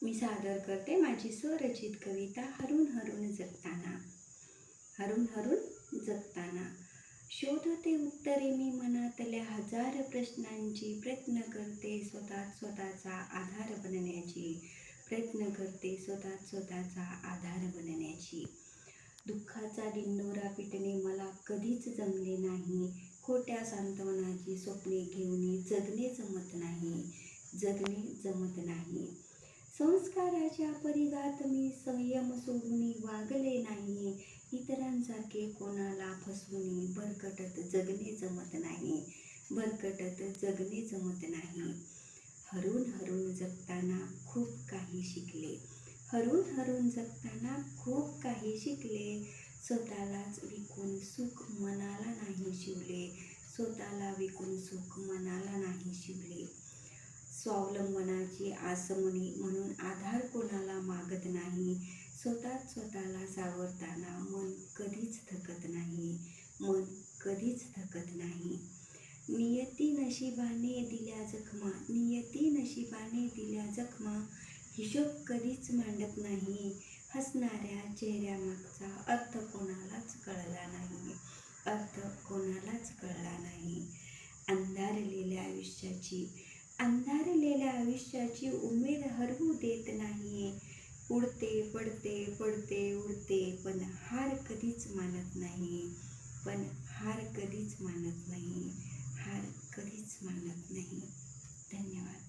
मी सादर करते माझी स्वरचित कविता हरून हरून जगताना. हरून हरून जगताना शोधते उत्तरे मी मनातल्या हजार प्रश्नांची. प्रयत्न करते स्वतःचा आधार बनण्याची. प्रयत्न करते स्वतःचा आधार बनण्याची. दुःखाचा दिंडोरा पिटणे मला कधीच जमले नाही. खोट्या सांत्वनाची स्वप्ने घेऊन जगणे जमत नाही. जगणे जमत नाही. संस्काराच्या परिघात मी संयम सोडून वागले नाही. इतरांसारखे कोणाला फसवून भरकटत जगणे जमत नाही. भरकटत जगणे जमत नाही. हरून हरून जगताना खूप काही शिकले. हरून हरून जगताना खूप काही शिकले. स्वतःलाच विकून सुख मनाला नाही शिवले. स्वतःला विकून सुख मनाला नाही शिवले. स्वावलंबनाची आसमनी म्हणून आधार कोणाला मागत नाही. स्वतःला सावरताना मन कधीच थकत नाही. मन कधीच थकत नाही. नियती नशिबाने दिल्या जखमा. नियती नशिबाने दिल्या जखमा. हिशोब कधीच मांडत नाही. हसणाऱ्या चेहऱ्यामागचा अर्थ कोणालाच कळला नाही. अर्थ कोणालाच कळला नाही. अंधारलेल्या आयुष्याची उमेद हरवू देत नाही. उडते पडते उडते पण हार कधीच मानत नाही. पण हार कधीच मानत नाही. हार कधीच मानत नाही. धन्यवाद.